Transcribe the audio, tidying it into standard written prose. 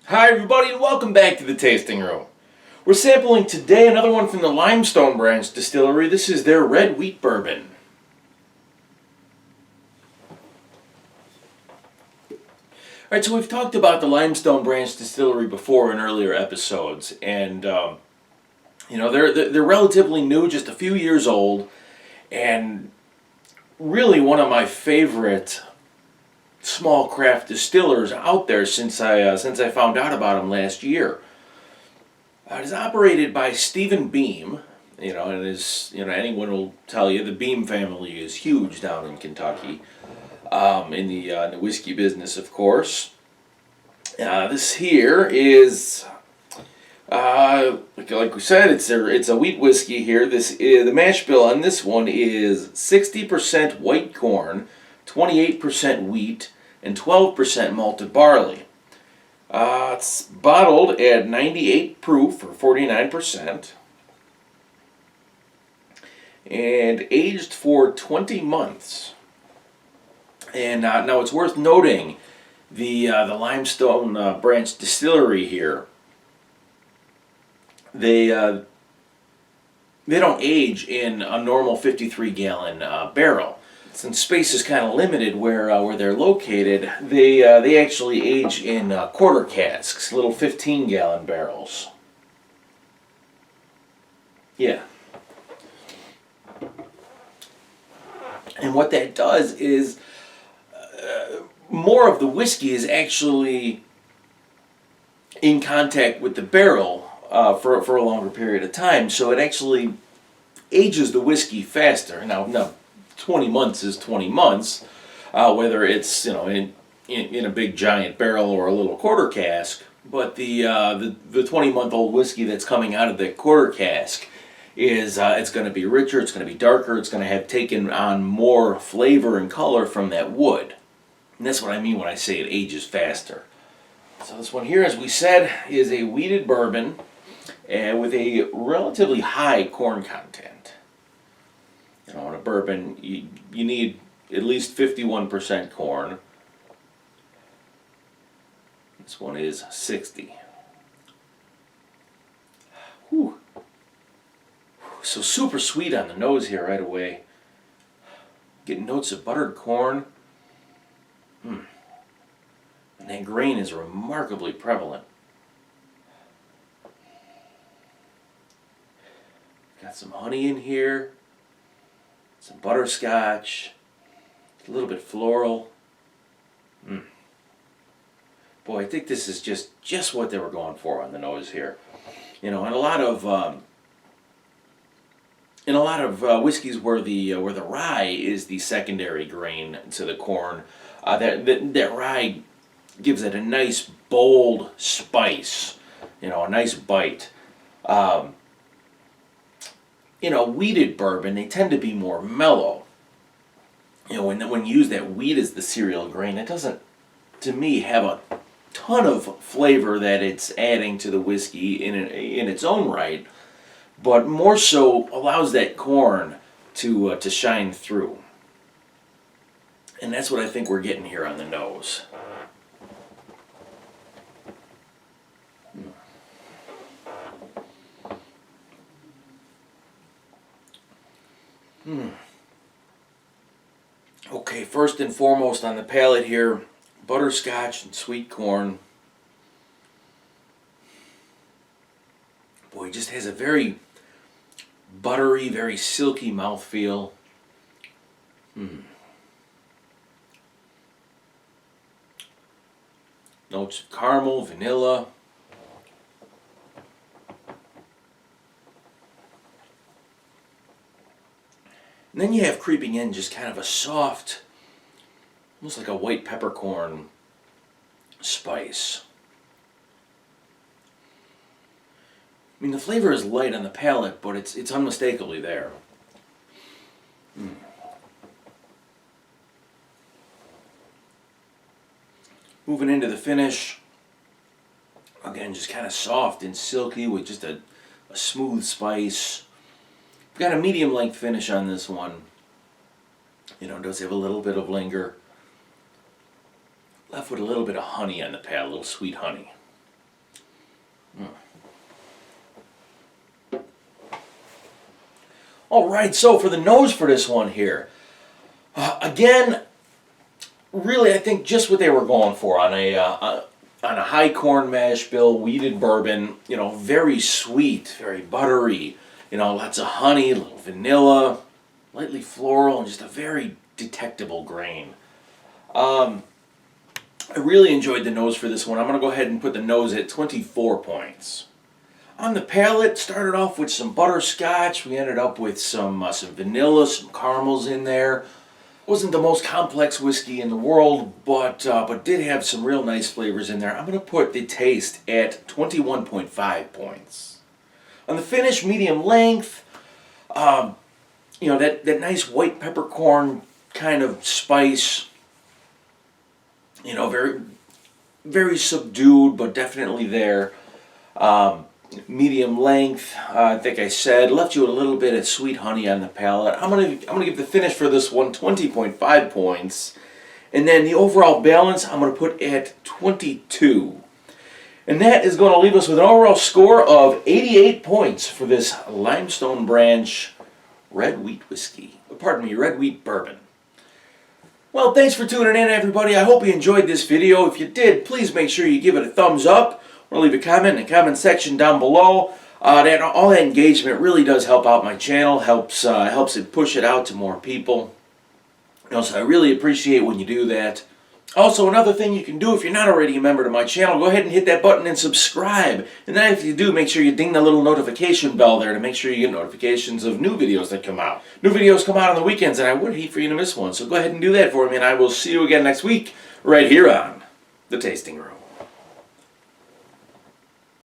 Hi everybody and welcome back to the Tasting Room. We're sampling today another one from the Limestone Branch Distillery. This is their red wheat bourbon. Alright, so we've talked about the Limestone Branch Distillery before in earlier episodes, and they're relatively new, just a few years old, and really one of my favorite small craft distillers out there since I found out about them last year. It is operated by Stephen Beam, and anyone will tell you the Beam family is huge down in Kentucky, in the whiskey business, of course. This here is, like we said, it's a wheat whiskey here. This is the mash bill on this one is 60% white corn, 28% wheat, and 12% malted barley. It's bottled at 98 proof or 49%, and aged for 20 months. And now it's worth noting the Limestone Branch Distillery here. They don't age in a normal 53-gallon barrel. Since space is kind of limited where they're located, they actually age in quarter casks, little 15-gallon barrels. Yeah. And what that does is more of the whiskey is actually in contact with the barrel for a longer period of time, so it actually ages the whiskey faster. Now 20 months is 20 months, whether it's in a big giant barrel or a little quarter cask. But the 20-month-old whiskey that's coming out of the quarter cask is it's going to be richer, it's going to be darker, it's going to have taken on more flavor and color from that wood. And that's what I mean when I say it ages faster. So this one here, as we said, is a wheated bourbon with a relatively high corn content. In a bourbon, you need at least 51% corn. This one is 60. Whew. So super sweet on the nose here right away. Getting notes of buttered corn. And that grain is remarkably prevalent. Got some honey in here. Some butterscotch, a little bit floral. Boy, I think this is just what they were going for on the nose here. And a lot of whiskeys where the rye is the secondary grain to the corn, that rye gives it a nice bold spice, a nice bite. Wheated bourbon, they tend to be more mellow. When you use that wheat as the cereal grain, it doesn't, to me, have a ton of flavor that it's adding to the whiskey in its own right, but more so allows that corn to shine through. And that's what I think we're getting here on the nose. Okay, first and foremost on the palate here, butterscotch and sweet corn. Boy, it just has a very buttery, very silky mouthfeel. Notes of caramel, vanilla. And then you have creeping in just kind of a soft, almost like a white peppercorn spice. I mean, the flavor is light on the palate, but it's unmistakably there. Moving into the finish, again, just kind of soft and silky with just a smooth spice. We've got a medium length finish on this one. It does have a little bit of linger. Left with a little bit of honey on the palate, a little sweet honey. Alright, so for the nose for this one here, again, really I think just what they were going for on a high corn mash bill, wheated bourbon, you know, very sweet, very buttery, you know, lots of honey, a little vanilla, lightly floral, and just a very detectable grain. I really enjoyed the nose for this one. I'm going to go ahead and put the nose at 24 points. On the palate, started off with some butterscotch. We ended up with some vanilla, some caramels in there. Wasn't the most complex whiskey in the world, but did have some real nice flavors in there. I'm going to put the taste at 21.5 points. On the finish, medium length. You know, that nice white peppercorn kind of spice. You know, very, very subdued, but definitely there. Medium length, I think I said, left you a little bit of sweet honey on the palate. I'm gonna give the finish for this one 20.5 points, and then the overall balance I'm gonna put at 22, and that is going to leave us with an overall score of 88 points for this Limestone Branch red wheat whiskey. Pardon me, red wheat bourbon. Well, thanks for tuning in, everybody. I hope you enjoyed this video. If you did, please make sure you give it a thumbs up. Or leave a comment in the comment section down below. All that engagement really does help out my channel, helps it push it out to more people. You know, so I really appreciate when you do that. Also, another thing you can do if you're not already a member to my channel, go ahead and hit that button and subscribe. And then if you do, make sure you ding the little notification bell there to make sure you get notifications of new videos that come out. New videos come out on the weekends, and I would hate for you to miss one. So go ahead and do that for me, and I will see you again next week right here on The Tasting Room.